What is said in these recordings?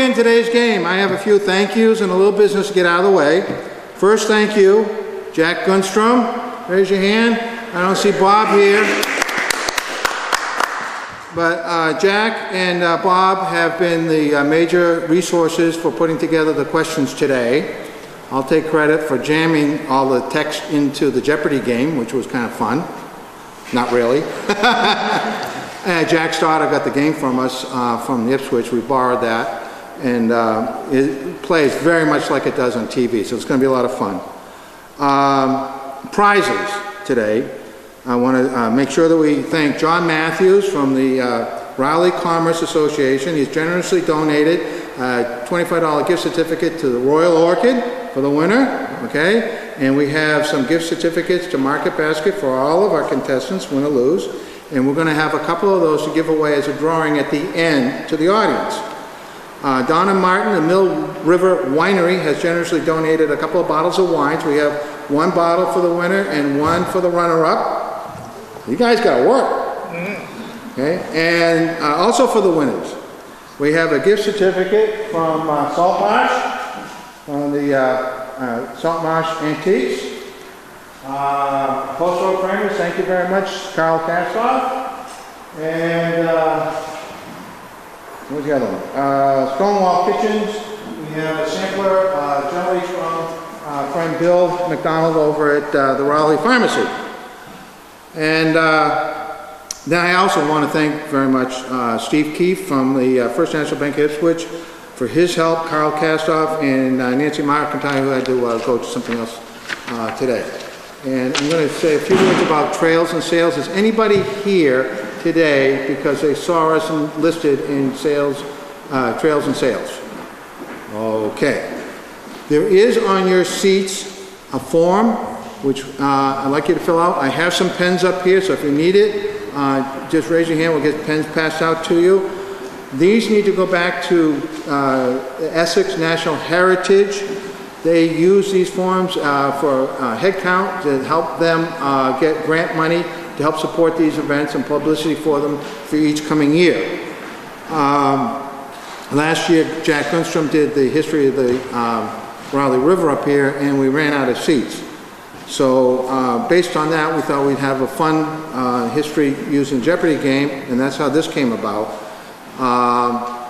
begin today's game, I have a few thank yous and a little business to get out of the way. First thank you, Jack Gunstrom. Raise your hand. I don't see Bob here. But Jack and Bob have been the major resources for putting together the questions today. I'll take credit for jamming all the text into the Jeopardy game, which was kind of fun. Not really. Jack's daughter got the game from us from Ipswich. We borrowed that, and it plays very much like it does on TV, so it's going to be a lot of fun. Prizes today. I want to make sure that we thank John Matthews from the Rowley Commerce Association. He's generously donated a $25 gift certificate to the Royal Orchid for the winner, okay? And we have some gift certificates to Market Basket for all of our contestants, win or lose. And we're going to have a couple of those to give away as a drawing at the end to the audience. Donna Martin, the Mill River Winery, has generously donated a couple of bottles of wines. We have one bottle for the winner and one for the runner-up. You guys got to work. Okay, and also for the winners, we have a gift certificate from Salt Marsh, from the Salt Marsh Antiques. Post Road Framers, thank you very much, Carl Kastoff. And what's the other one? Stonewall Kitchens. We have a sampler, generally from friend Bill McDonald over at the Rowley Pharmacy. And then I also want to thank very much Steve Keefe from the First National Bank of Ipswich for his help, Carl Kastoff, and Nancy McIntyre, who had to go to something else today. And I'm going to say a few words about trails and sales. Is anybody here today because they saw us listed in sales, trails and sales? Okay. There is on your seats a form which I'd like you to fill out. I have some pens up here, so if you need it, just raise your hand. We'll get pens passed out to you. These need to go back to Essex National Heritage. They use these forms for head count to help them get grant money to help support these events and publicity for them for each coming year. Last year, Jack Gunstrom did the history of the Rowley River up here, and we ran out of seats. So based on that, we thought we'd have a fun history using Jeopardy game, and that's how this came about. I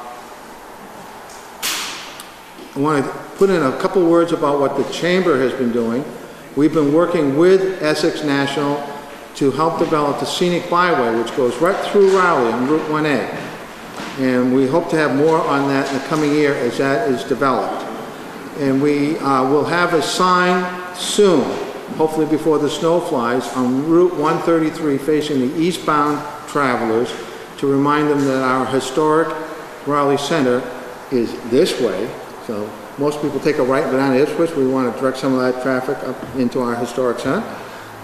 want to put in a couple words about what the Chamber has been doing. We've been working with Essex National to help develop the scenic byway, which goes right through Rowley on Route 1A. And we hope to have more on that in the coming year as that is developed. And we will have a sign soon, hopefully before the snow flies, on Route 133 facing the eastbound travelers to remind them that our historic Rowley Center is this way. So most people take a right down to Ipswich. We want to direct some of that traffic up into our historic center.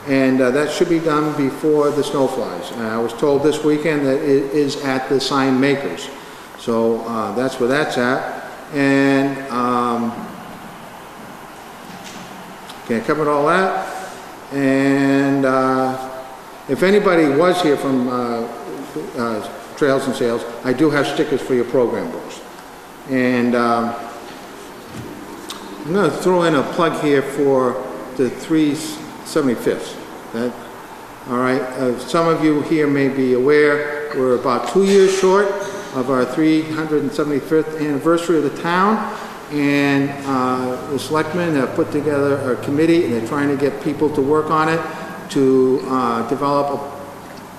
And that should be done before the snow flies. I was told this weekend that it is at the sign makers. So that's where that's at. And okay, I covered all that. And if anybody was here from Trails and Sales, I do have stickers for your program books. And I'm going to throw in a plug here for the 375th. All right, some of you here may be aware we're about 2 years short of our 375th anniversary of the town, and the selectmen have put together a committee, and they're trying to get people to work on it to develop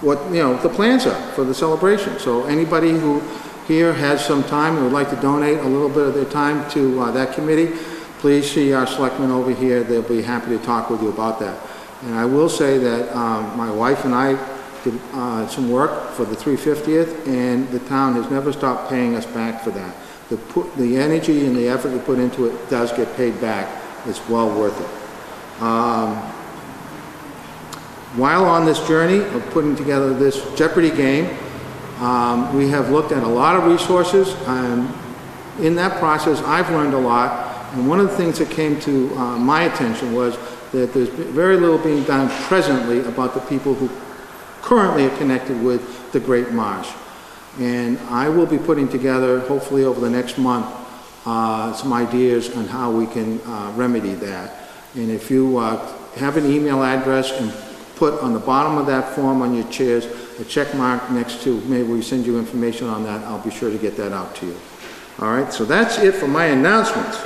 what the plans are for the celebration. So anybody who here has some time and would like to donate a little bit of their time to that committee, please see our selectmen over here. They'll be happy to talk with you about that. And I will say that my wife and I did some work for the 350th, and the town has never stopped paying us back for that. The energy and the effort we put into it does get paid back. It's well worth it. While on this journey of putting together this Jeopardy game, we have looked at a lot of resources, and in that process I've learned a lot. And one of the things that came to my attention was that there's very little being done presently about the people who currently are connected with the Great Marsh. And I will be putting together, hopefully over the next month, some ideas on how we can remedy that. And if you have an email address and put on the bottom of that form on your chairs a check mark next to, maybe we send you information on that, I'll be sure to get that out to you. All right, so that's it for my announcements.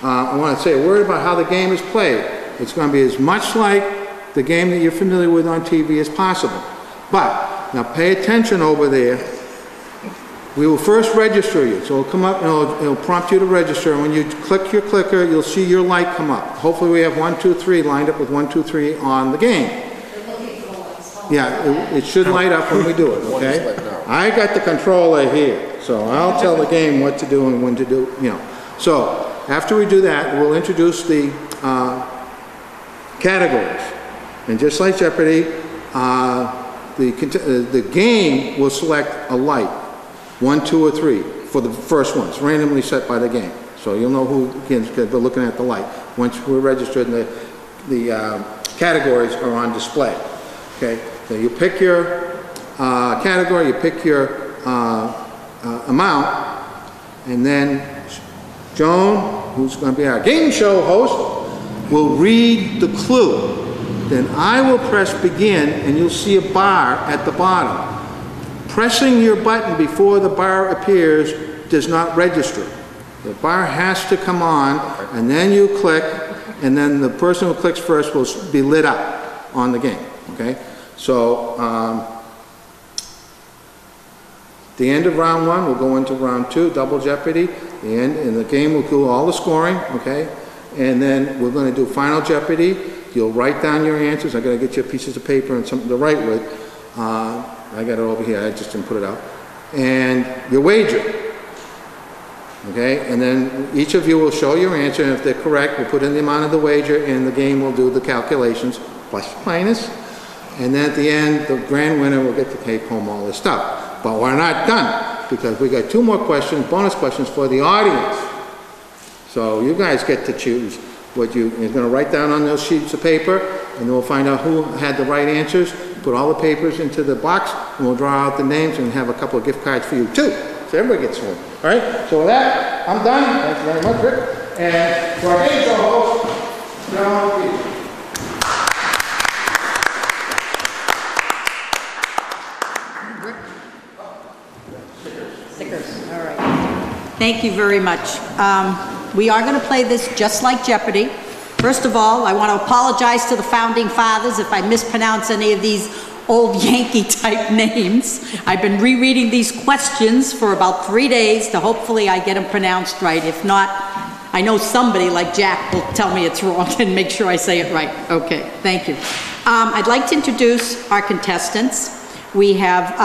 I want to say a word about how the game is played. It's going to be as much like the game that you're familiar with on TV as possible. But, now pay attention over there. We will first register you. So it'll come up and it'll prompt you to register. And when you click your clicker, you'll see your light come up. Hopefully we have 1, 2, 3 lined up with 1, 2, 3 on the game. Yeah, it should light up when we do it, okay? I got the controller here, so I'll tell the game what to do and when to do, you know. So, after we do that, we'll introduce the categories. And just like Jeopardy, the game will select a light, 1, 2, or 3 for the first one. It's randomly set by the game. So you'll know who begins because we're looking at the light. Once we're registered and the categories are on display. Okay, so you pick your category, you pick your amount, and then Joan, who's going to be our game show host, will read the clue. Then I will press begin, and you'll see a bar at the bottom. Pressing your button before the bar appears does not register. The bar has to come on, and then you click, and then the person who clicks first will be lit up on the game. Okay, so the end of round 1, we'll go into round 2, double Jeopardy. The end, and the game will do all the scoring. Okay, and then we're going to do final Jeopardy. You'll write down your answers. I got to get you pieces of paper and something to write with. I got it over here. I just didn't put it out. And your wager. Okay, and then each of you will show your answer, and if they're correct, we'll put in the amount of the wager, and the game will do the calculations, plus minus. And then at the end, the grand winner will get to take home all this stuff. But we're not done, because we got 2 more questions, bonus questions for the audience. So you guys get to choose what you're going to write down on those sheets of paper, and then we'll find out who had the right answers, put all the papers into the box, and we'll draw out the names and have a couple of gift cards for you too. So everybody gets one. All right, so with that, I'm done. Thanks very much, Rick. And for our game show host, John Reed. Stickers, all right. Thank you very much. We are going to play this just like Jeopardy. First of all, I want to apologize to the Founding Fathers if I mispronounce any of these old Yankee type names. I've been rereading these questions for about 3 days to hopefully I get them pronounced right. If not, I know somebody like Jack will tell me it's wrong and make sure I say it right. Okay, thank you. I'd like to introduce our contestants. We have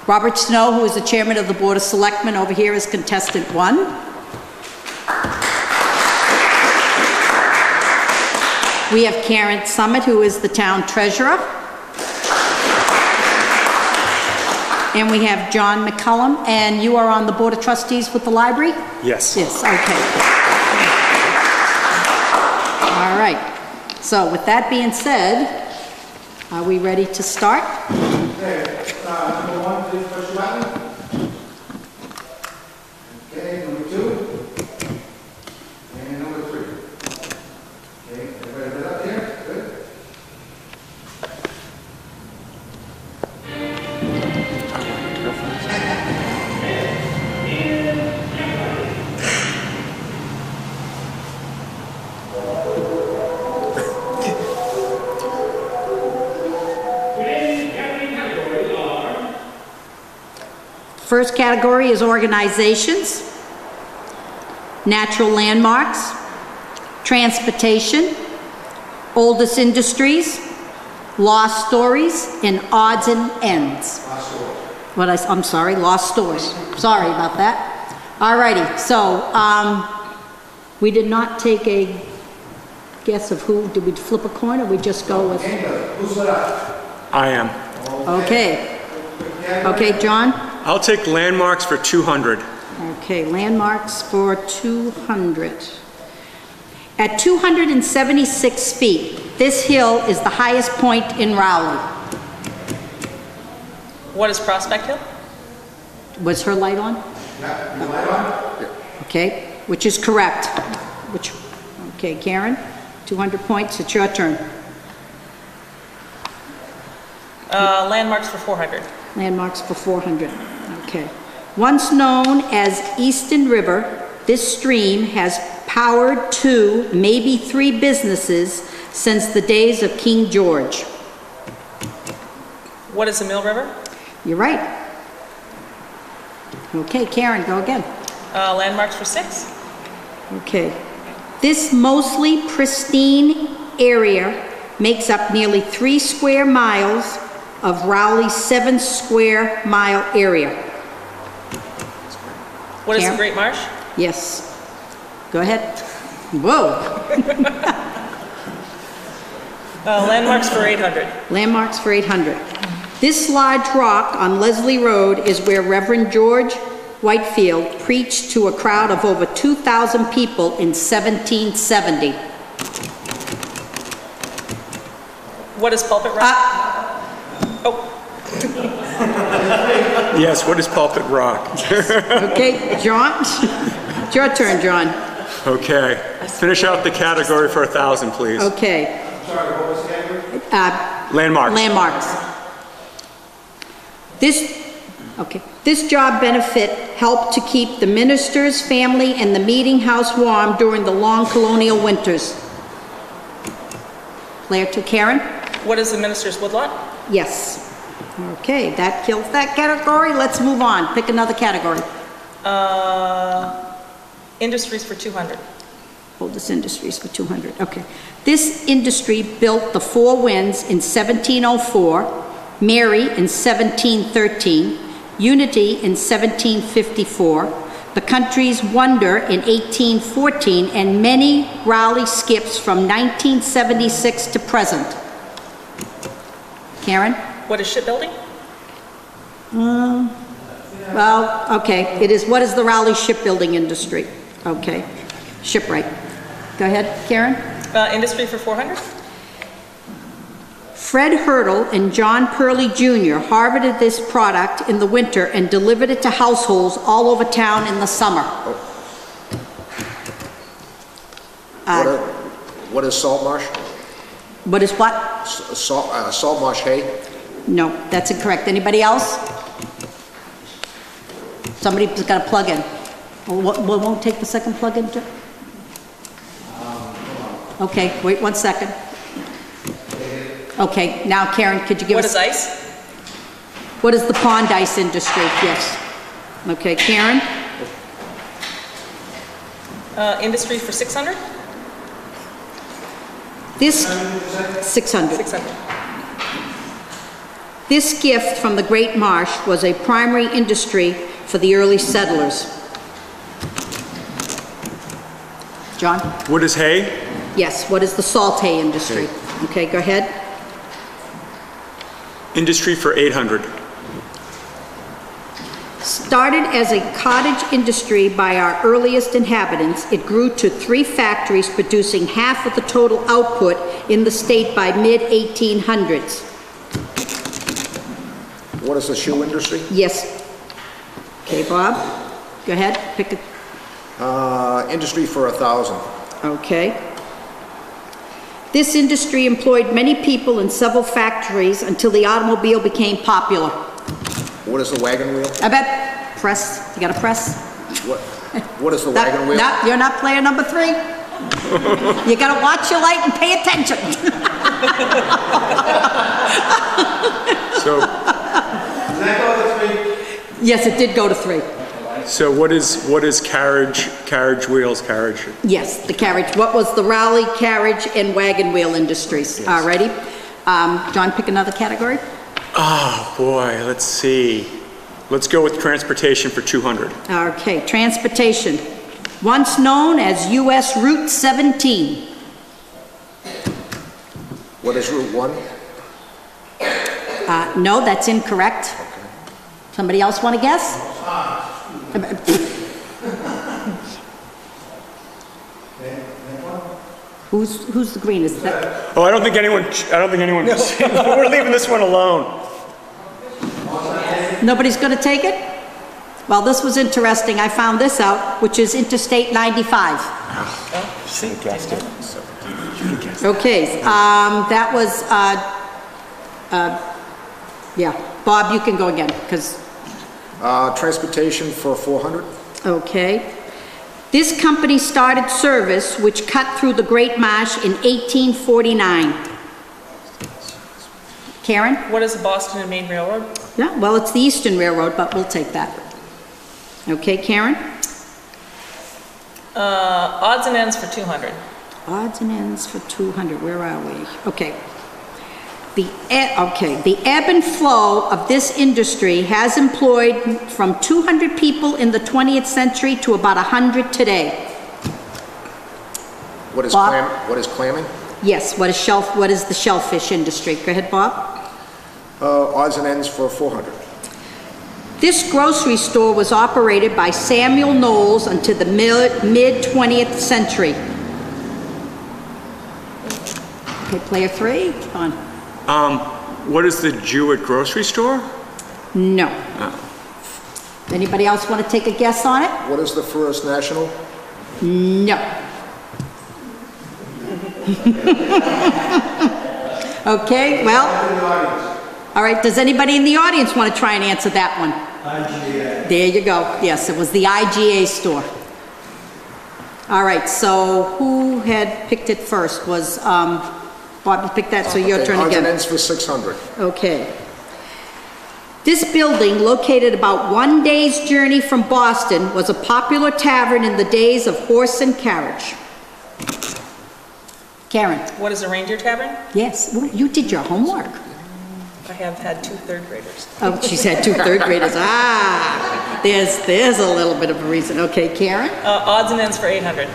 Robert Snow, who is the chairman of the Board of Selectmen. Over here is contestant 1. We have Karen Summit, who is the town treasurer. And we have John McCullum, and you are on the Board of Trustees with the library? Yes. Yes, okay. All right. So with that being said, are we ready to start? Okay, number 1, please push the button. Okay, number 2. And number 3. Okay, everybody lit up here? Good. First category is organizations, natural landmarks, transportation, oldest industries, lost stories, and odds and ends. Lost stories. I'm sorry, lost stores. Sorry about that. All righty, so we did not take a guess of who. Did we flip a coin or we just go with? Who's lit up? I am. Okay. Okay, John? I'll take landmarks for 200. Okay, landmarks for 200. At 276 feet, this hill is the highest point in Rowley. What is Prospect Hill? Was her light on? Yeah, you light on? Okay, which is correct. Okay, Karen, 200 points, it's your turn. Landmarks for 400. Landmarks for 400, okay. Once known as Easton River, this stream has powered 2, maybe 3 businesses since the days of King George. What is the Mill River? You're right. Okay, Karen, go again. Landmarks for 6. Okay. This mostly pristine area makes up nearly 3 square miles of Rowley's 7 square mile area. What is Karen? the Great Marsh? Yes. Go ahead. Whoa. Landmarks for 800. Landmarks for 800. This large rock on Leslie Road is where Reverend George Whitefield preached to a crowd of over 2,000 people in 1770. What is Pulpit Rock? Oh, Yes, what is Pulpit Rock? Okay, John? It's your turn, John. Okay, finish out the category for 1,000, please. Okay. Sorry, what was the category? Landmarks. Landmarks. This job benefit helped to keep the minister's family and the meeting house warm during the long colonial winters. Claire to Karen? what is the Minister's Woodlot? Yes. Okay, that kills that category. Let's move on. Pick another category. Industries for 200. Hold this industries for 200. Okay. This industry built the Four Winds in 1704, Mary in 1713, Unity in 1754, the Country's Wonder in 1814, and many Rowley skips from 1976 to present. Karen? What is shipbuilding? Well, okay, it is, what is the Rowley shipbuilding industry? Okay, shipwright. Go ahead, Karen. Industry for 400. Fred Hurdle and John Purley Jr. harvested this product in the winter and delivered it to households all over town in the summer. What is salt marsh? What is what? Salt marsh hay? No, that's incorrect. Anybody else? Somebody's got a plug in. Well, won't take the second plug in, Joe? Okay, wait 1 second. Okay, now Karen, could you give us... What is ice? What is the pond ice industry? Yes. Okay, Karen? Industry for 600. This... 600. 600. This gift from the Great Marsh was a primary industry for the early settlers. John? What is hay? Yes, what is the salt hay industry? Okay, go ahead. Industry for 800. Started as a cottage industry by our earliest inhabitants, it grew to 3 factories producing half of the total output in the state by mid-1800s. What is the shoe industry? Yes. Okay, Bob, go ahead, pick a... Industry for 1,000. Okay. This industry employed many people in several factories until the automobile became popular. What is the wagon wheel? I bet, press, you got to press? What is the wagon wheel? No, you're not player number 3. You got to watch your light and pay attention. So, Does that go to 3? Yes, it did go to 3. so what is carriage wheels, carriage? Yes, the carriage. What was the Rowley carriage and wagon wheel industries? Yes. Alrighty. John, pick another category. Oh, boy, let's see. Let's go with transportation for 200. Okay, transportation. Once known as US Route 17. What is Route 1? No, that's incorrect. Somebody else want to guess? Who's the green? Is that? Oh, I don't think anyone, we're leaving this one alone. Nobody's going to take it? Well, this was interesting. I found this out, which is Interstate 95. Should have guessed it. Okay, that was, yeah. Bob, you can go again, because, Transportation for 400? okay. This company started service, which cut through the Great Marsh in 1849. Karen? What is the Boston and Maine Railroad? Yeah, well, it's the Eastern Railroad, but we'll take that. Okay, Karen? Odds and ends for 200. Odds and ends for 200, where are we? Okay. The ebb and flow of this industry has employed from 200 people in the 20th century to about 100 today. What is Bob? what is clamming? Yes, what is the shellfish industry? Go ahead, Bob. Odds and ends for 400. This grocery store was operated by Samuel Knowles until the mid-20th century. Okay, player 3, come on. What is the Jewett grocery store? No. Anybody else want to take a guess on it? What is the First National? No. Okay, well, all right, does anybody in the audience want to try and answer that one? IGA. There you go. Yes, it was the IGA store. All right, so who had picked it first? Was, Bob, you picked that, so your turn Odds again. and ends for 600. Okay. This building, located about 1 day's journey from Boston, was a popular tavern in the days of horse and carriage. Karen? What is a reindeer tavern? Yes, well, you did your homework. I have had 2 third graders. Oh, she's had 2 third graders. Ah, there's a little bit of a reason. Okay, Karen? Odds and ends for 800.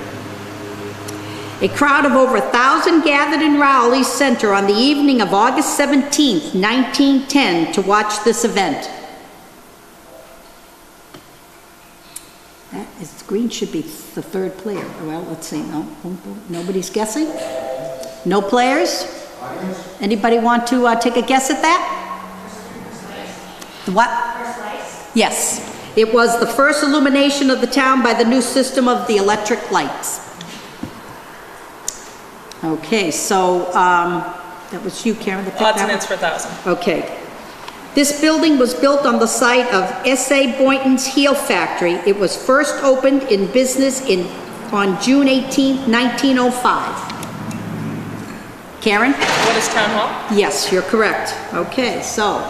A crowd of over 1,000 gathered in Rowley Center on the evening of August 17th, 1910 to watch this event. That is, green should be the third player. Well, let's see. No, nobody's guessing? No players? Anybody want to take a guess at that? The what? First lights? Yes. It was the first illumination of the town by the new system of the electric lights. Okay, so that was you, Karen. That Odds and ends for 1,000. Okay. This building was built on the site of S.A. Boynton's Heel Factory. It was first opened in business on June 18, 1905. Karen? What is town hall? Yes, you're correct. Okay, so.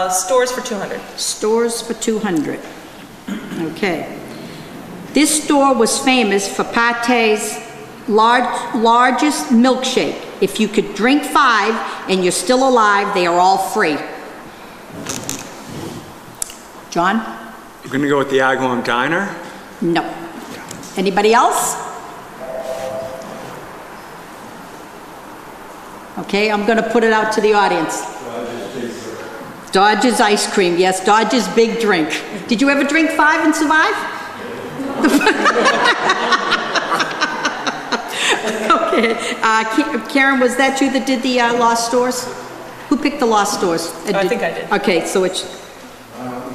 Stores for 200. Stores for 200. Okay. This store was famous for Pate's largest milkshake. If you could drink 5 and you're still alive, they are all free. John? We're going to go with the Agawam Diner. No. Anybody else? Okay, I'm going to put it out to the audience. Dodge's Ice Cream. Yes, Dodge's Big Drink. Did you ever drink 5 and survive? Okay. Karen, was that you that did the lost stores? Who picked the lost stores? I think I did. Okay, so it's...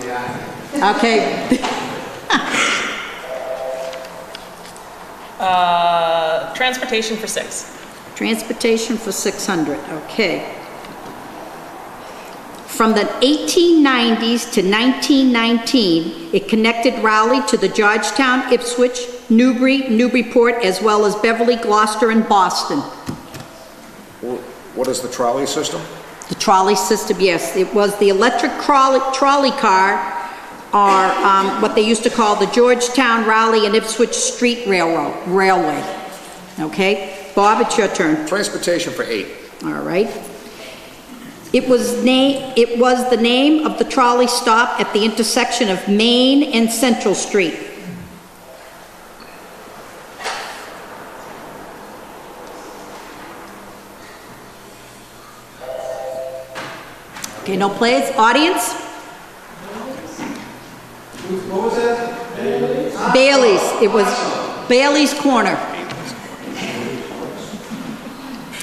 Yeah. Okay. Transportation for 6. Transportation for 600, okay. From the 1890s to 1919, it connected Rowley to the Georgetown, Ipswich, Newbury, Newburyport, as well as Beverly, Gloucester, and Boston. What is the trolley system? The trolley system, yes. It was the electric trolley car, or what they used to call the Georgetown, Rowley, and Ipswich Street Railway. Okay? Bob, it's your turn. Transportation for 8. All right. It was the name of the trolley stop at the intersection of Main and Central Street. Okay, no players. Audience? What was that? Bailey's. It was Bailey's Corner.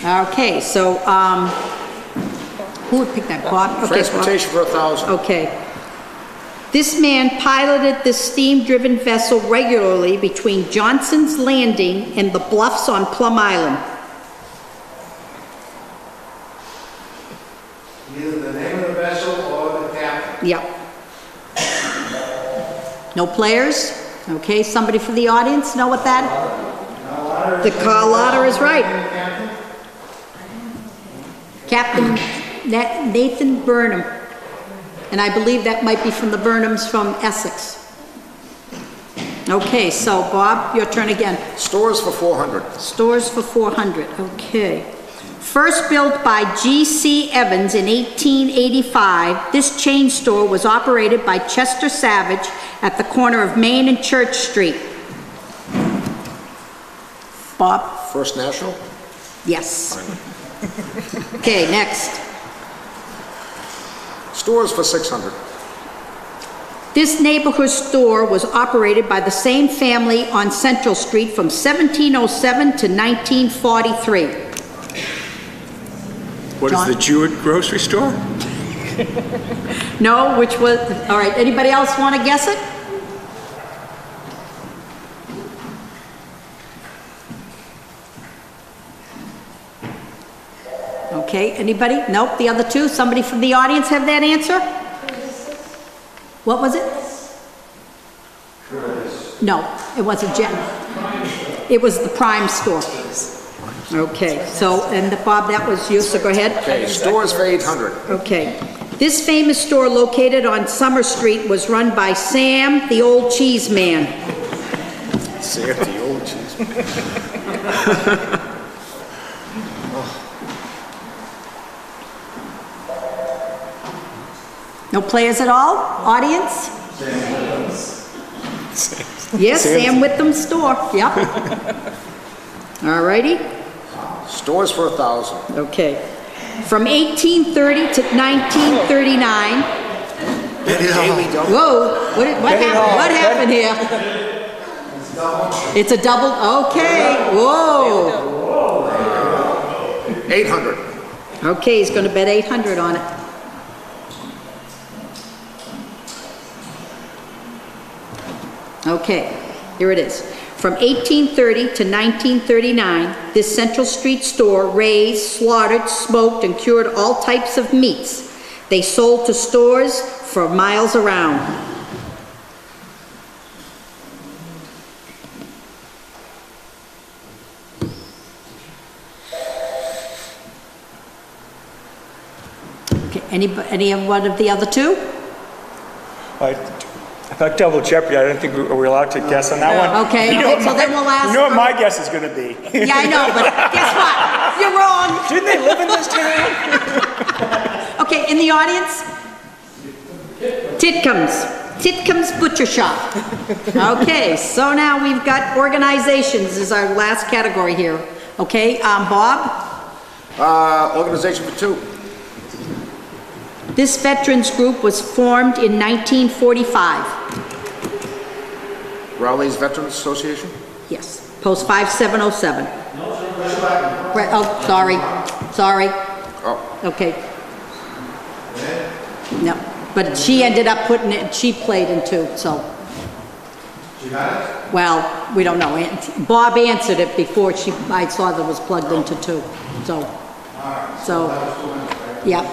Okay, so Who would pick that? Bob? Okay, Bob. Transportation for 1,000. Okay. This man piloted this steam-driven vessel regularly between Johnson's Landing and the Bluffs on Plum Island. Either the name of the vessel or the captain. Yep. No players? Okay, somebody from the audience know what that? The Carlotta is right. Captain Nathan Burnham. And I believe that might be from the Burnhams from Essex. Okay, so Bob, your turn again. Stores for 400. Stores for 400, okay. First built by G.C. Evans in 1885, this chain store was operated by Chester Savage at the corner of Main and Church Street. Bob? First National? Yes. Okay, next. Stores for 600. This neighborhood store was operated by the same family on Central Street from 1707 to 1943. What is the Jewett grocery store? No, which was, all right, anybody else want to guess it? Okay, anybody? Nope, the other two? Somebody from the audience have that answer? What was it? No, it wasn't Jen. It was the Prime store. Okay, so, and Bob, that was you, so go ahead. Okay, stores for 800. Okay. This famous store located on Summer Street was run by Sam, the old cheese man. Sam, the old cheese. No players at all? Audience? Yes, Sam Witham's store, yep. All righty. Stores for 1,000. Okay. From 1830 to 1939. Whoa, what happened here? It's a double, okay, whoa. 800. Okay, he's gonna bet 800 on it. Okay, here it is. From 1830 to 1939, this Central Street store raised, slaughtered, smoked, and cured all types of meats. They sold to stores for miles around. Okay, any of one of the other two? I thought double jeopardy. I don't think are we allowed to guess on that one. Okay, You know okay, so then we'll ask. You know what my guess is going to be? Yeah, I know, but guess what? You're wrong. Didn't they live in this town? Okay, in the audience? Titcomb's Butcher Shop. Okay, so now we've got organizations is our last category here. Okay, Bob? Organization for 2. This veterans group was formed in 1945. Rowley's Veterans Association? Yes, post 5707. Right, oh, sorry. Oh. Okay. No, but she ended up putting it, she played in 2, so. You got it? Well, we don't know. Bob answered it before I saw that it was plugged into 2, so, yeah.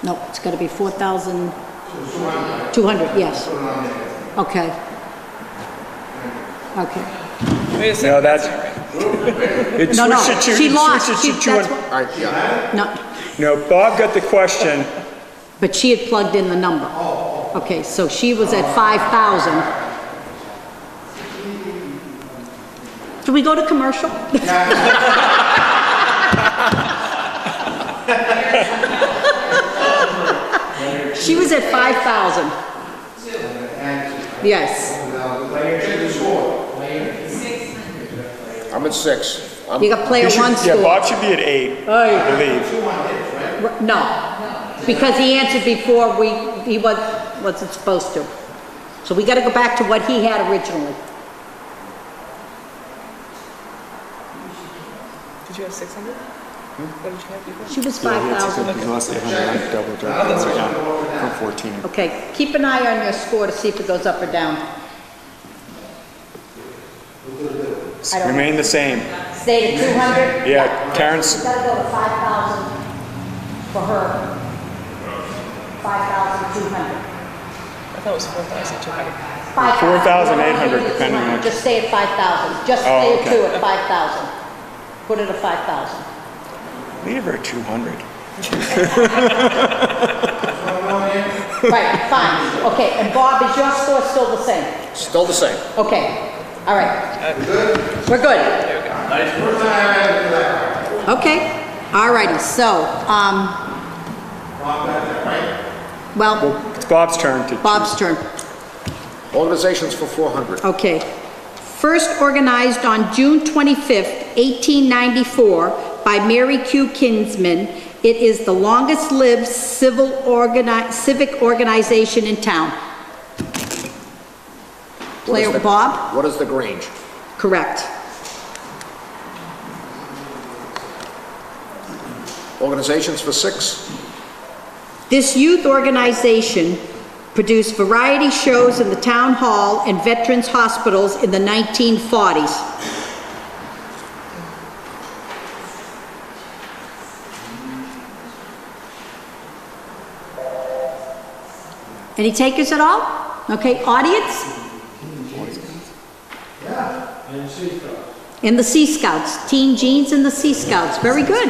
No, it's got to be 4,200, yes. Okay. Wait a second. No, that's. It No, switched it to- she it lost. switched it to That's 200. what- All right, yeah. No, No, Bob got the question. but she had plugged in the number. Okay, so she was at 5,000. Do we go to commercial? She was at 5,000. Yes. I'm at 6. You got player one Yeah, score. Bob should be at 8, I believe. No, because he answered before he wasn't supposed to. So we gotta go back to what he had originally. Did you have 600? What did you have before? She was Yeah, he had 5,000. 600. He lost 800 on double jeopardy. That's down from 14. Okay, keep an eye on your score to see if it goes up or down. I don't- Remain the same. Stay to 200? Yeah, We Karen's, gotta go to 5,000 for her. 5,200. I thought it was 4,200. 4,800 depending on- Just stay at 5,000. Just Oh, stay at okay. 2 at 5,000. Put it at 5,000. leave her at 200. Right, fine. Okay, and Bob, is your score still the same? Still the same. Okay, all right. We're good. Okay, all righty, so, well, It's Bob's turn to Bob's turn. Organizations for 400. Okay. First organized on June 25th, 1894 by Mary Q. Kinsman, it is the longest-lived civic organization in town. Player Bob? What is the Grange? Correct. Organizations for 6. This youth organization produced variety shows in the town hall and veterans hospitals in the 1940s. Any takers at all? Okay, audience? And the Sea Scouts, Teen Jeans and the Sea Scouts, very good.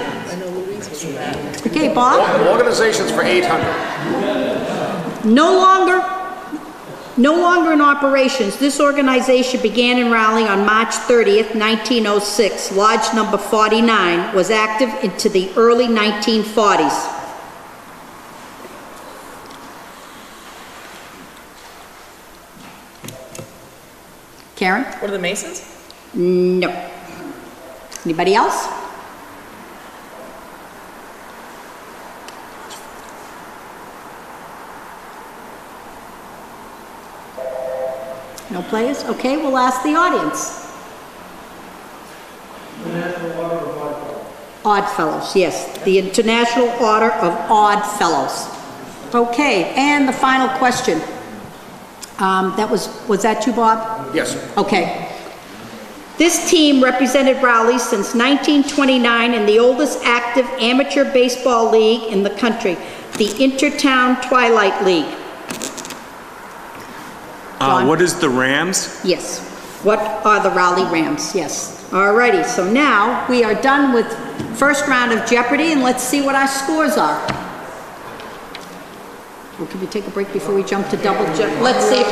Okay, Bob? Organizations for 800. No longer in operations. This organization began in Rowley on March 30th, 1906. Lodge number 49 was active into the early 1940s. Karen? What are the Masons? No. Anybody else? No players? Okay, we'll ask the audience. Odd Fellows, yes. The International Order of Odd Fellows. Okay, and the final question. Was that you, Bob? Yes. Okay. This team represented Rowley since 1929 in the oldest active amateur baseball league in the country, the Intertown Twilight League. John? What is the Rams? Yes. What are the Rowley Rams? Yes. Alrighty, so now we are done with first round of Jeopardy, and let's see what our scores are. Well, can we take a break before we jump to double Jeopardy? Let's see.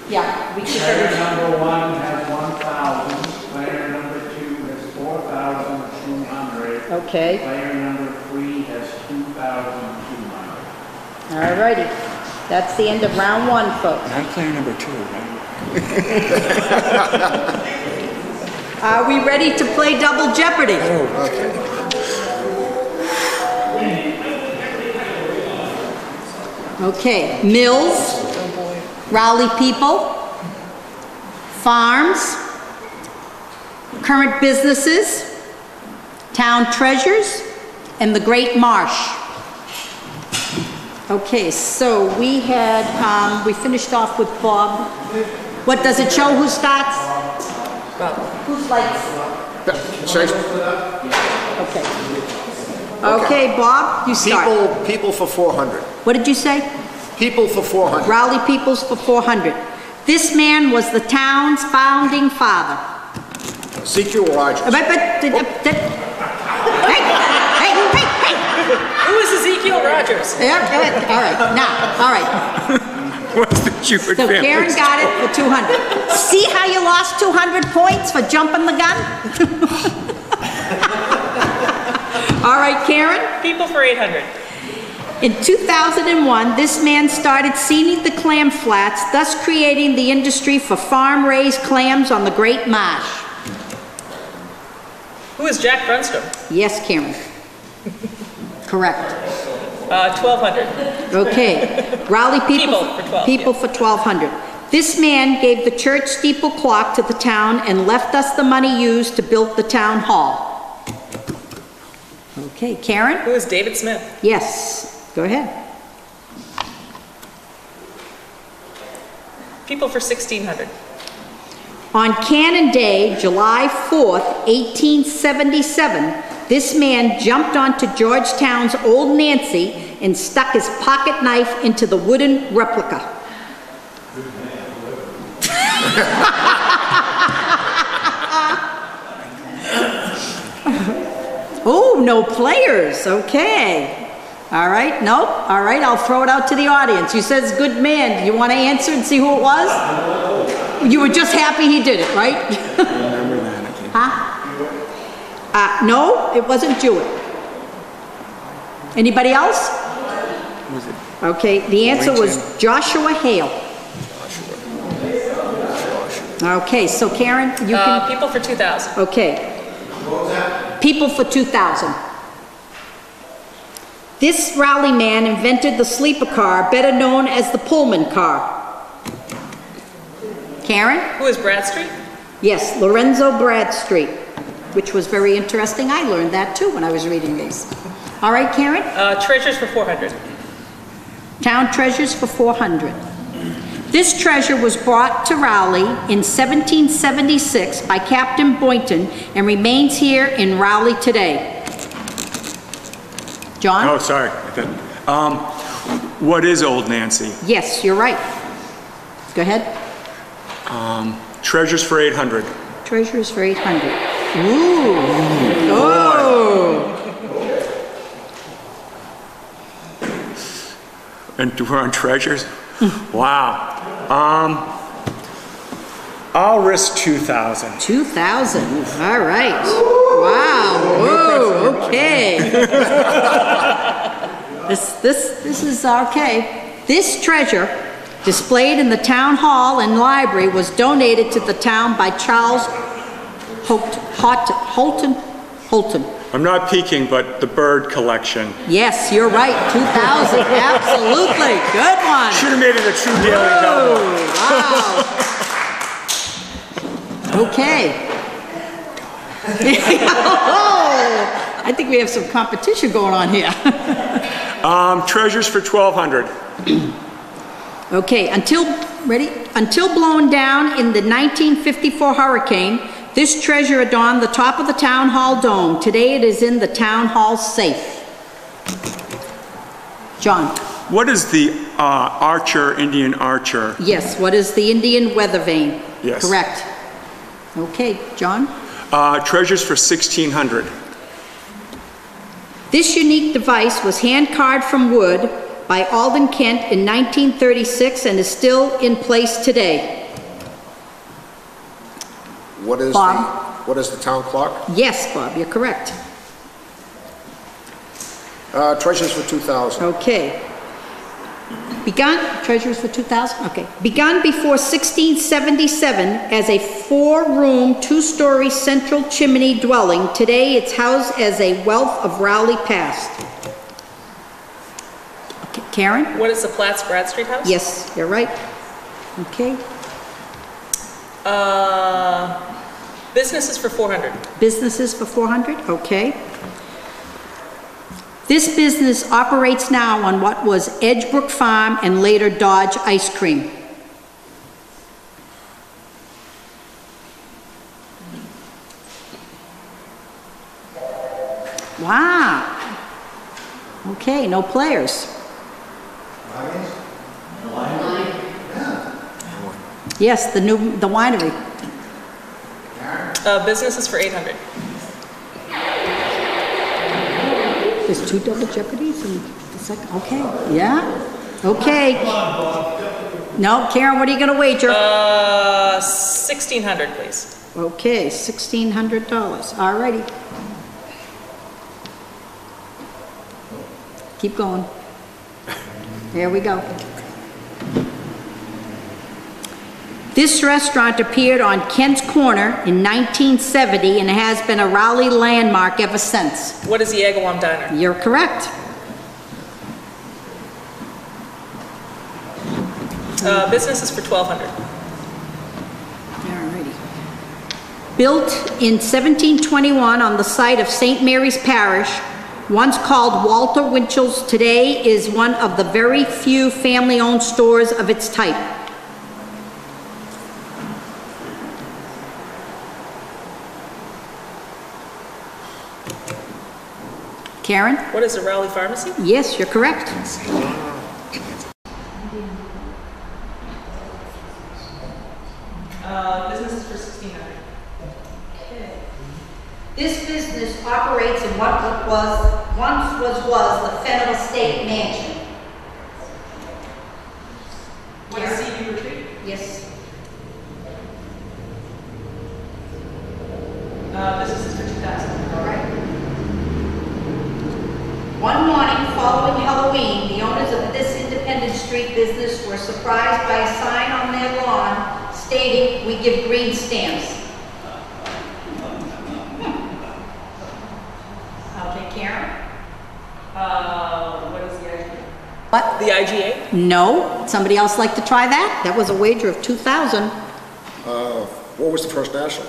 Yeah, we can. Player number 1 has 1,000. Player number 2 has 4,200. Okay. Player number 3 has 2,200. Alrighty. That's the end of round 1, folks. I'm player number 2, right? Are we ready to play double Jeopardy? Okay, mills, Rowley people, farms, current businesses, town treasures, and the Great Marsh. Okay, so we had, we finished off with Bob. What, does it show who starts? Who's like? Say, Okay. Okay, Bob, you start. people for 400. What did you say? People for 400. Rowley Peoples for 400. This man was the town's founding father. Ezekiel Rogers. Hey! Who is Ezekiel Rogers? Yeah, all right, now, all right. What's the Jewish So family? Karen got it for 200. See how you lost 200 points for jumping the gun? All right, Karen? People for 800. In 2001, this man started seeding the clam flats, thus creating the industry for farm-raised clams on the Great Marsh. Who is Jack Brunstrom? Yes, Karen. Correct. 1,200. Okay. Rowley people. People for 12, People for 1,200. This man gave the church steeple clock to the town and left us the money used to build the town hall. Okay, Karen? Who is David Smith? Yes. Go ahead. People for 1,600. On Cannon Day, July 4th, 1877, this man jumped onto Georgetown's Old Nancy and stuck his pocket knife into the wooden replica. Oh, no players. Okay. All right, nope. All right, I'll throw it out to the audience. You said it's good man. Do you want to answer and see who it was? You were just happy he did it, right? Remember that, I can't. No, it wasn't Jewett. Anybody else? Was it? Okay, the answer was Joshua Hale. Okay, so Karen, you can... People for 2,000. Okay. People for 2,000. This Rowley man invented the sleeper car, better known as the Pullman car. Karen? Who is Bradstreet? Yes, Lorenzo Bradstreet, which was very interesting. I learned that too when I was reading these. All right, Karen? Treasures for 400. Town treasures for 400. This treasure was brought to Rowley in 1776 by Captain Boynton and remains here in Rowley today. John? Oh, sorry. What is Old Nancy? Yes, you're right. Go ahead. Treasures for 800. Treasures for 800. Ooh. Oh. And we're on treasures? Wow. I'll risk 2,000. 2,000. All right. Wow. Whoa. Okay. This is okay. This treasure, displayed in the town hall and library, was donated to the town by Charles Holton. I'm not peeking, but the bird collection. Yes, you're right. 2,000. Absolutely. Good one. Should have made it a true daily double. Wow. Okay. I think we have some competition going on here. Treasures for 1,200. Okay, until blown down in the 1954 hurricane, this treasure adorned the top of the town hall dome. Today it is in the town hall safe. John. What is the Indian archer? Yes, what is the Indian weather vane? Yes. Correct. Okay, John. Treasures for 1,600. This unique device was hand-carved from wood by Alden Kent in 1936 and is still in place today. What is Bob? what is the town clock? Yes, Bob, you're correct. Treasures for 2,000. Okay. Treasures for 2,000? Okay. Begun before 1677 as a 4-room, 2-story central chimney dwelling, today it's housed as a wealth of Rowley past. Okay. Karen? What is the Platts Bradstreet House? Yes, you're right. Okay. Businesses for 400. Businesses for 400? Okay. This business operates now on what was Edgebrook Farm and later Dodge Ice Cream. Wow. Okay, no players. Yes, the winery. Businesses for 800. There's 2 double jeopardies in the second. Okay, yeah. Okay. No, Karen, what are you going to wager? 1,600, please. Okay, $1,600. All righty. Keep going. There we go. This restaurant appeared on Kent's Corner in 1970 and has been a Rowley landmark ever since. What is the Agawam Diner? You're correct. Business is for 1,200. Alrighty. Built in 1721 on the site of St. Mary's Parish, once called Walter Winchell's, today is one of the very few family-owned stores of its type. Karen? What is a Rowley Pharmacy? Yes, you're correct. Business is for 1,600. This business operates in what once was the Fennel Estate Mansion. What is CU Retreat? Yes. Business is for 2,000. All right. One morning following Halloween, the owners of this Independent Street business were surprised by a sign on their lawn stating, "We give green stamps." Okay, Karen? What is the IGA? What? The IGA? No. Somebody else like to try that? That was a wager of 2,000. What was the First National?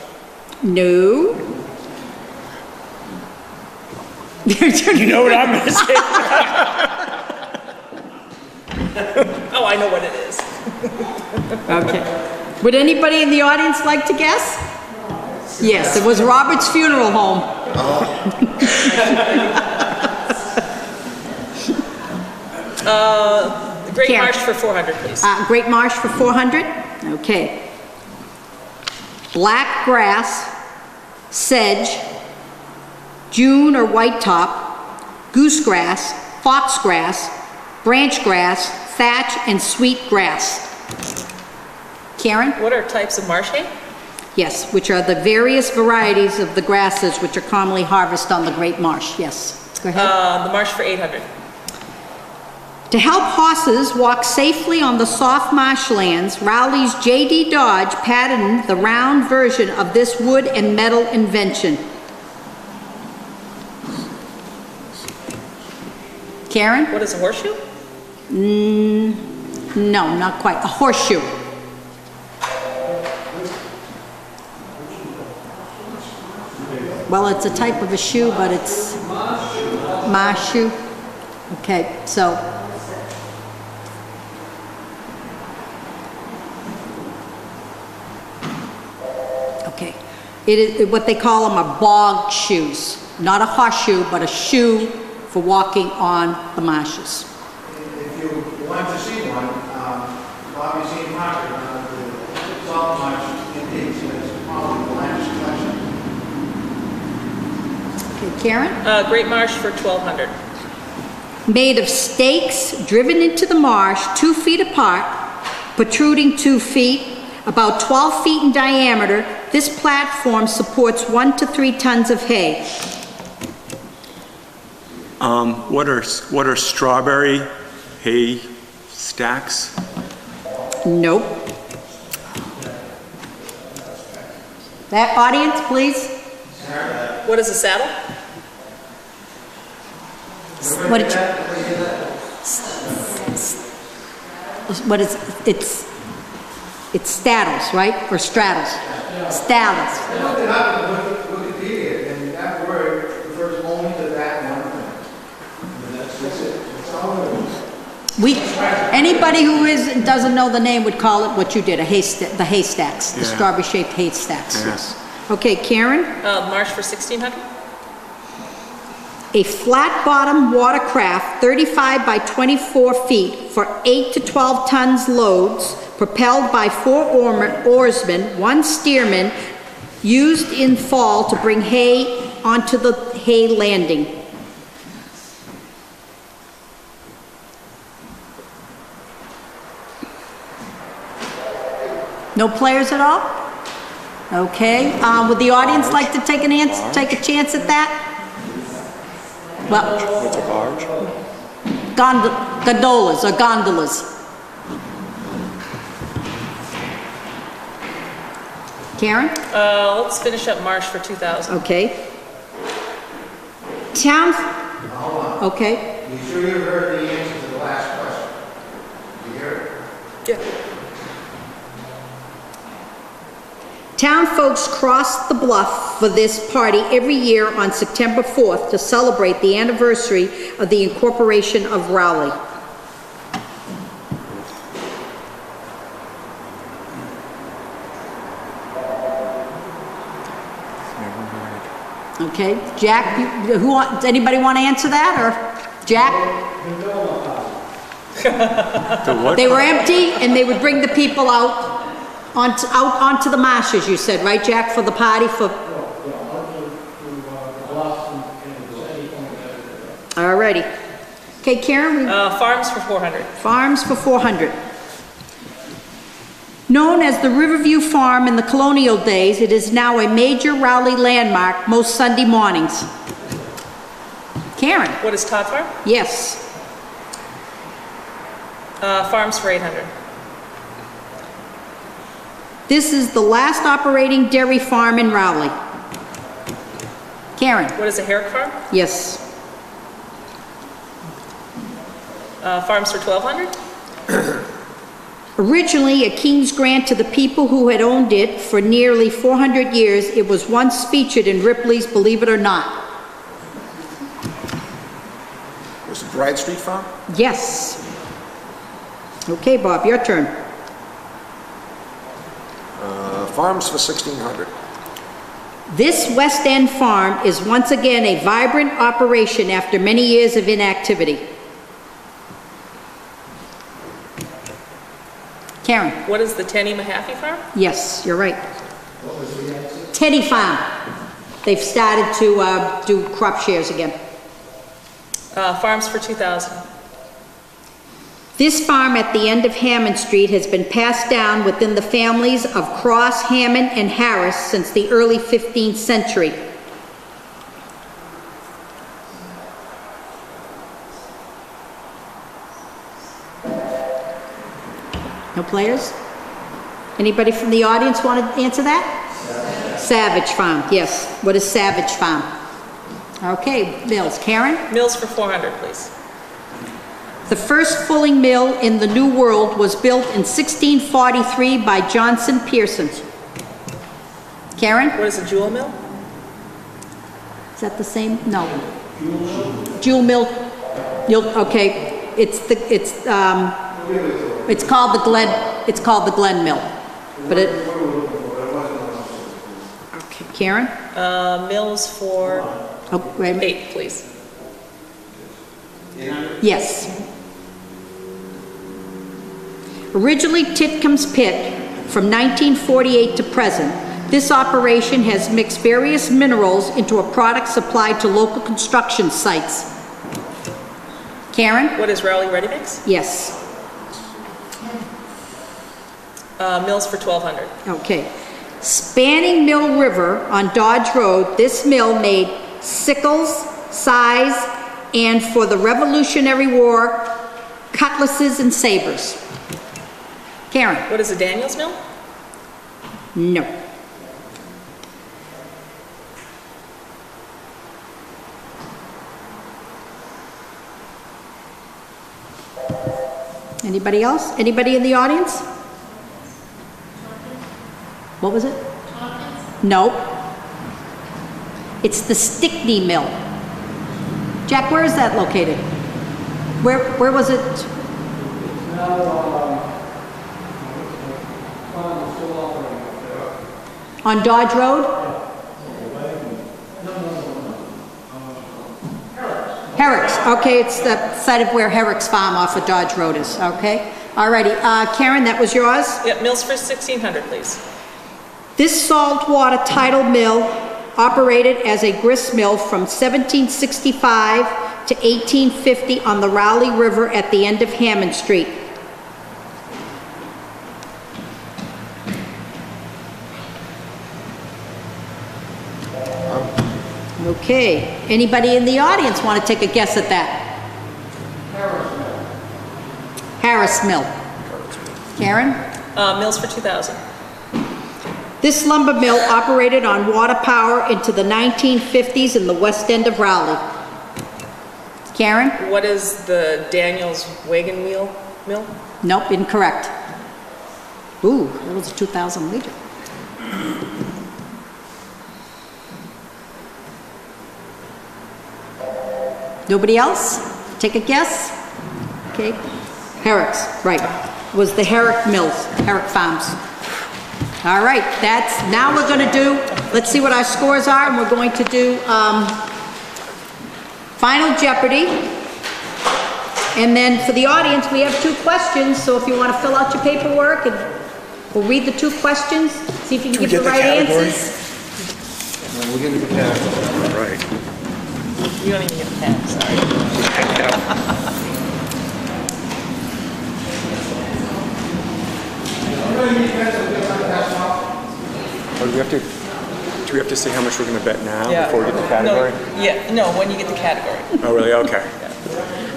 No. You know what I'm gonna say? Oh, I know what it is. Okay. Would anybody in the audience like to guess? Yes, it was Robert's Funeral Home. Great Karen. Marsh for 400, please. Great Marsh for 400? Okay. Black grass, sedge, June or white top, goosegrass, foxgrass, branch grass, thatch, and sweet grass. Karen? What are types of marsh hay? Yes, which are the various varieties of the grasses which are commonly harvested on the Great Marsh. Yes, go ahead. The marsh for 800. To help horses walk safely on the soft marshlands, Rowley's J.D. Dodge patented the round version of this wood and metal invention. Karen? What is a horseshoe? No, not quite. A horseshoe. Well, it's a type of a shoe, but it's marsh shoe. Okay, so okay, it is what they call them are bog shoes, not a horseshoe, but a shoe for walking on the marshes. If you want to see one, Bobby's seen market, the salt marsh intakes, and it's probably the largest collection. Okay, Karen? Great Marsh for 1,200. Made of stakes driven into the marsh 2 feet apart, protruding 2 feet, about 12 feet in diameter, this platform supports 1 to 3 tons of hay. What are strawberry hay stacks? Nope. That audience, please. What is a saddle? What did you? What is it's staddles, right? Or straddles? Staddles. I looked it up in Wikipedia, and that word refers only to that one thing. That's it. That's all it is. Anybody who doesn't know the name would call it what you did, the haystacks, the Yeah. strawberry-shaped haystacks. Yeah. Yes. Okay, Karen? Marsh for 1,600. A flat-bottom watercraft 35 by 24 feet for 8 to 12 tons loads, propelled by 4 oarsmen, 1 steerman, used in fall to bring hay onto the hay landing. No players at all? Okay, would the audience like to take a chance at that? Well, What's a barge? gondolas or gondolas. Karen? Let's finish up Marsh for 2,000. Okay. Town, Hold on. okay. You sure you heard the answer to the last question? You hear it? Yeah. Town folks cross the bluff for this party every year on September 4th to celebrate the anniversary of the incorporation of Rowley. Okay, Jack, does anybody want to answer that, or Jack? The what? They were empty, and they would bring the people out onto the marshes, you said, right, Jack, for the party for... Alrighty. Okay, Karen, Farms for 400. farms for 400. Known as the Riverview Farm in the colonial days, it is now a major Rowley landmark most Sunday mornings. Karen? What is Todd Farm? Yes. Farms for 800. This is the last operating dairy farm in Rowley. Karen? What is a Herrick Farm? Yes. Farms for 1,200. Originally a king's grant to the people who had owned it for nearly 400 years, it was once featured in Ripley's Believe It or Not. Was it Bradstreet Farm? Yes. Okay, Bob, your turn. Farms for 1,600. This West End farm is once again a vibrant operation after many years of inactivity. Karen? What is the Tenny Mahaffey Farm? Yes, you're right. Teddy Farm. They've started to do crop shares again. Farms for 2,000. This farm at the end of Hammond Street has been passed down within the families of Cross, Hammond, and Harris since the early 15th century. No players? Anybody from the audience want to answer that? Savage Farm, yes. What is Savage Farm? Okay, Mills. Karen? Mills for 400, please. The first fulling mill in the New World was built in 1643 by Johnson Pearson. Karen? What is a jewel mill? Is that the same? No. Jewel mill. Okay. It's called the Glen Mill. But it. Okay. Karen? Mills for Oh, wait a minute. 8, please. Yes. Originally Titcomb's Pit, from 1948 to present, this operation has mixed various minerals into a product supplied to local construction sites. Karen? What is Rowley Ready Mix? Yes. Mills for 1,200. Okay. Spanning Mill River on Dodge Road, this mill made sickles, scythes, and for the Revolutionary War, cutlasses and sabers. Karen? What is a Daniels mill? No. Anybody else? Anybody in the audience? What was it? No. It's the Stickney Mill. Jack, where is that located? Where was it? On Dodge Road? Herrick's. Okay, it's the site of where Herrick's Farm off of Dodge Road is. Okay. Alrighty. Karen, that was yours? Yep, Mills for 1,600, please. This saltwater tidal mill operated as a grist mill from 1765 to 1850 on the Rowley River at the end of Hammond Street. Okay, anybody in the audience want to take a guess at that? Harris Harris Mill. Karen? Mills for 2,000. This lumber mill operated on water power into the 1950s in the west end of Rowley. Karen? What is the Daniels wagon wheel mill? Nope, incorrect. Ooh, that was a 2,000 liter. Nobody else? Take a guess? Okay. Herrick's, right. Was the Herrick Mills, Herrick Farms. All right, now we're gonna do, let's see what our scores are, and we're going to do Final Jeopardy. And then for the audience, we have 2 questions, so if you want to fill out your paperwork, and we'll read the 2 questions, see if you can give the right answers. We're going to get that. Right. You don't even get a pen, sorry. Oh, do we have to say how much we're going to bet now before we get the category? No, when you get the category. Oh, really? Okay.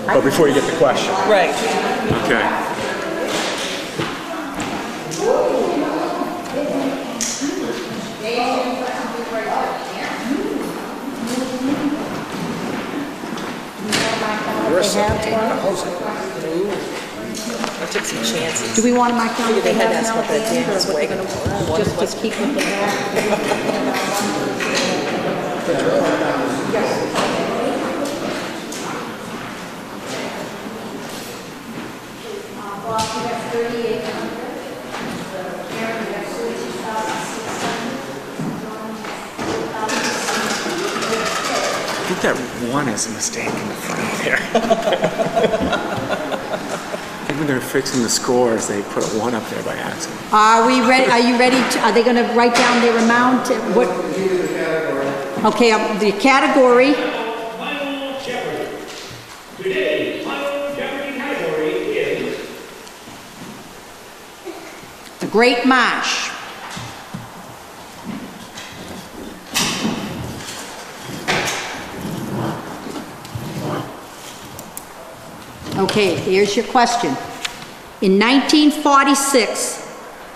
But before you get the question. Right. Okay. We're 17,000. I took some chances. Do we want to mark down what They they had have asked now what at that the end, or Daniels what they're wagon gonna, was. just keep what they have? I think that 1 is a mistake in the front there. I think when they're fixing the scores, they put a 1 up there by accident. Are we ready, are you ready to, are they gonna write down their amount? What? Okay, the category. Final Jeopardy. Today's Final Jeopardy category is The Great Marsh. Okay, here's your question. In 1946,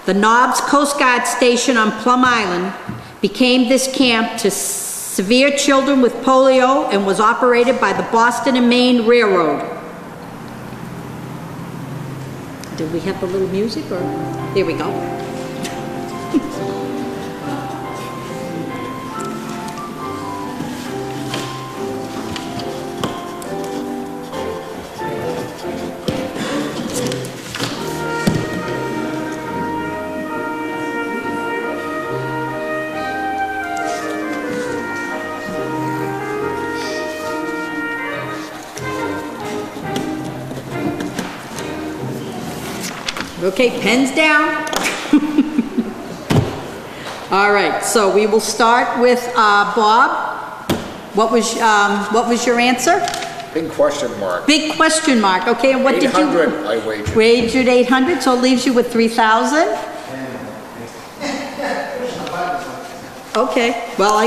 the Nobbs Coast Guard Station on Plum Island became this camp to severe children with polio and was operated by the Boston and Maine Railroad. Did we have the little music, or? There we go. Okay, pens down. All right, so we will start with Bob. What was your answer? Big question mark. Big question mark. Okay, and what did you? 800, I wagered. Wagered 800, so it leaves you with 3,000. Okay, well,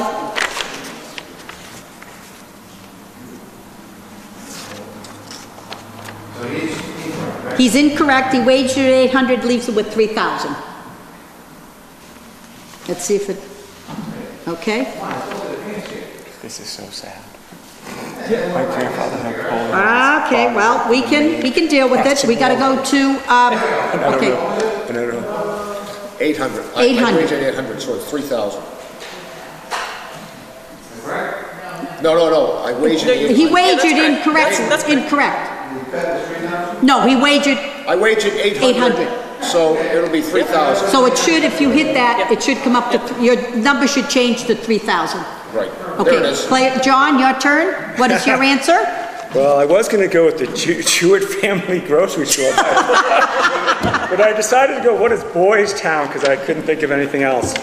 he's incorrect. He wagered 800, leaves it with 3,000. Let's see if it, okay. This is so sad. My grandfather had polio. Okay, well, we can deal with it. We gotta go to, okay. 800. I 800. wagered 800, so it's 3,000. No. I wagered 800. He wagered incorrect, That's correct. incorrect. No, he wagered, I wagered 800. 800. So it'll be 3,000. so it should, if you hit that, it should come up to, your number should change to 3,000. Right. There it Okay, is. John, your turn. What is your answer? Well, I was going to go with the Jewett Family Grocery Store, but I decided to go, what is Boys Town? Because I couldn't think of anything else.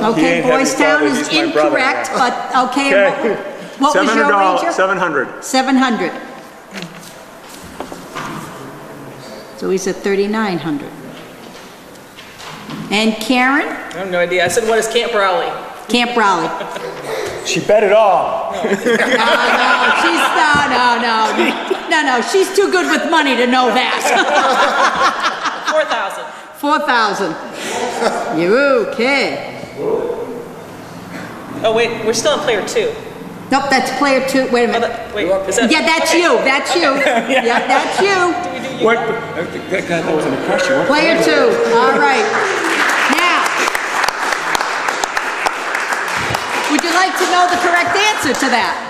Okay, ain't heavy Boys Town father, is he's my brother. incorrect, but, okay. Okay. What was your wager? 700. 700. So he's at 3,900. And Karen? I have no idea. I said, what is Camp Rowley? Camp Rowley. She bet it all. No, she's, no. no, she's too good with money to know that. 4,000. 4,000. You okay? Oh, wait, we're still on player 2. Nope, that's player 2. Wait a Oh, minute. wait, is that? Yeah, that's okay. you, that's you. Yeah, that's you. Do we do you? What? That wasn't a question. What? Player 2, all right. Now, would you like to know the correct answer to that?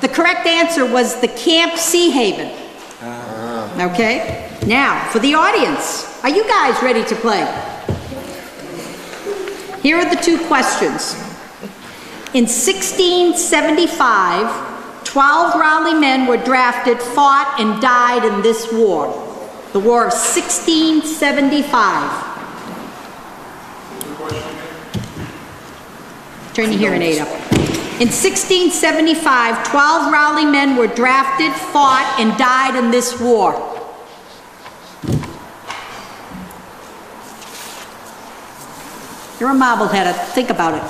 The correct answer was the Camp Sea Haven. Okay? Now, for the audience, are you guys ready to play? Here are the 2 questions. In 1675, 12 Rowley men were drafted, fought, and died in this war. The War of 1675. Turn your hearing aid up. In 1675, 12 Rowley men were drafted, fought, and died in this war. You're a marblehead. Think about it.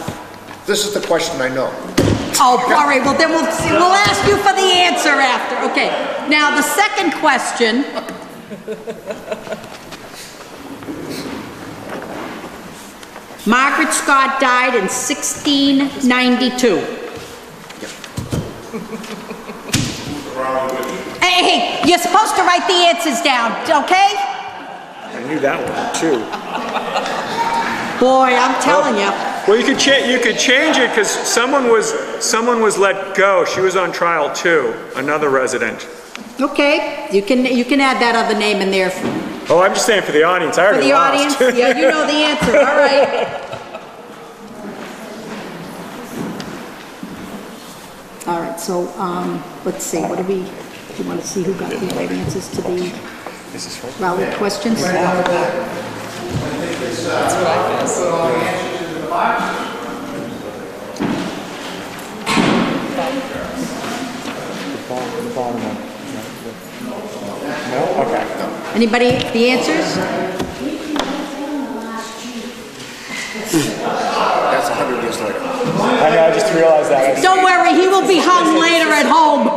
This is the question I know. Oh, all right. Well, then we'll ask you for the answer after. Okay. Now, the second question. Margaret Scott died in 1692. Hey, you're supposed to write the answers down, okay? I knew that one too. Boy, I'm telling you. Well, you could change it because someone was let go. She was on trial too. Another resident. Okay, you can add that other name in there. Oh, I'm just saying for the audience. I For already the lost. audience, yeah, you know the answer, all right. All right, so, let's see, what do you want to see who got the right answers to the Rowley questions? That's what I guess. Put all the answers in the box. The bottom one. No? Okay. Anybody, the answers? That's 100 years later. I know, I just realized that. Don't worry, he will be hung later at home.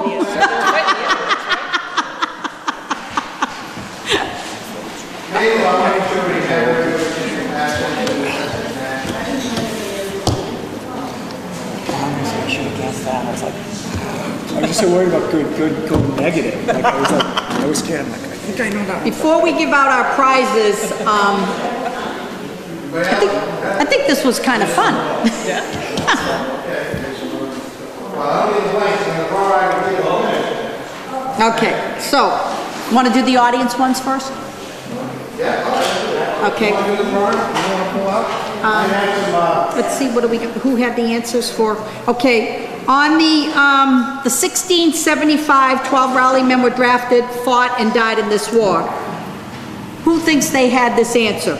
I was just so worried about going negative. Like, I was scared. Like, I think I know that. Before we give out our prizes, I think this was kind of fun. Okay, so, want to do the audience ones first? Okay. Let's see, what do we got? Who had the answers for? Okay, on the 1675, 12 Rowley men were drafted, fought, and died in this war. Who thinks they had this answer?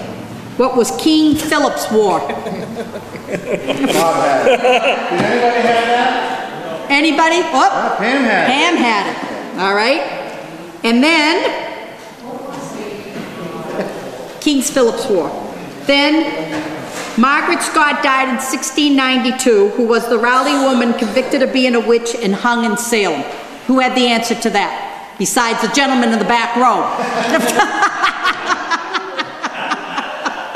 What was King Philip's War? Bob had it. Did anybody have that? Anybody? Oh, Pam had it. Pam had it. All right. And then, King's Philip's War. Then, Margaret Scott died in 1692, who was the Rowley woman convicted of being a witch and hung in Salem. Who had the answer to that? Besides the gentleman in the back row.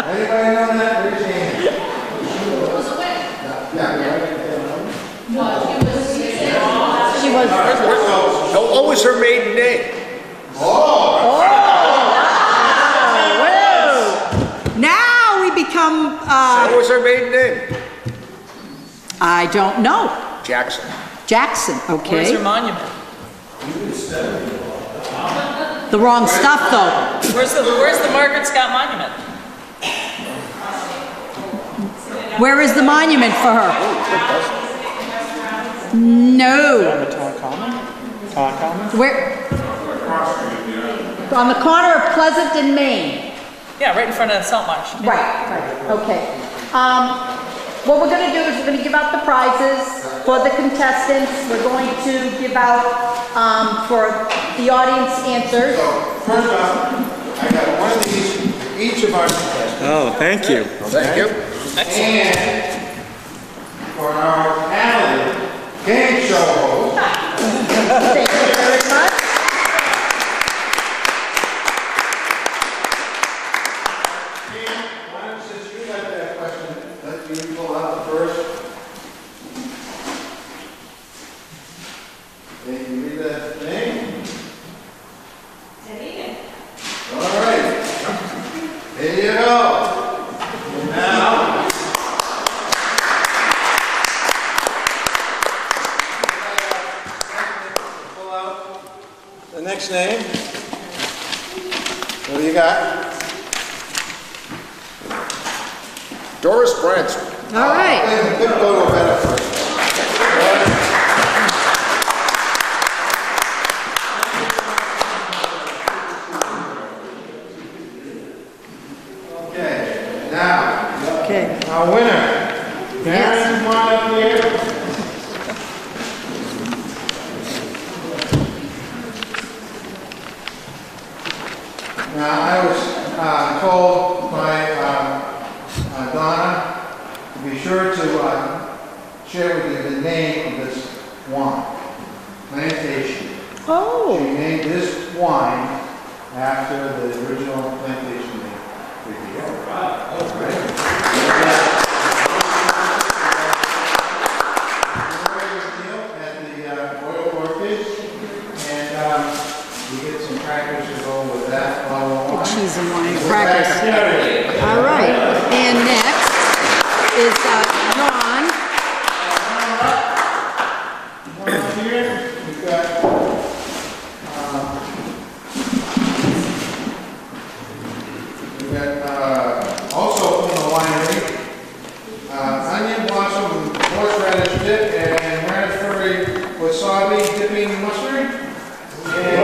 Anybody know that? Raise your hand. She was. What was her maiden name? Now we become, What was her maiden name? I don't know. Jackson. Jackson, okay. Where's your monument? The wrong stuff, though. Where's the Margaret Scott monument? Where is the monument for her? No. Town Common? Town Common? Where? On the corner of Pleasant and Main. Yeah, right in front of Saltmarsh. Right, okay. What we're gonna do is we're gonna give out the prizes for the contestants. We're going to give out, for the audience answers. So, first off, I got one of these for each of our contestants. Oh, thank you. Thank you. And for our talented game show host, Thank you very much. All right. Here you go. Now, pull out the next name. What do you got? Doris Branson. All right. Couldn't go to a better person. Okay, now, Okay. our winner. Darren, come on up here. Now, I was told by Donna to be sure to share with you the name of this wine, Plantation. Oh. She named this wine after the original plantation name. At the Royal Orchid, and you get some crackers to go with that. Cheese and wine crackers. All right. And next is John. Here, we've got also from the winery, onion blossom, horseradish dip, and raspberry wasabi dipping mustard. And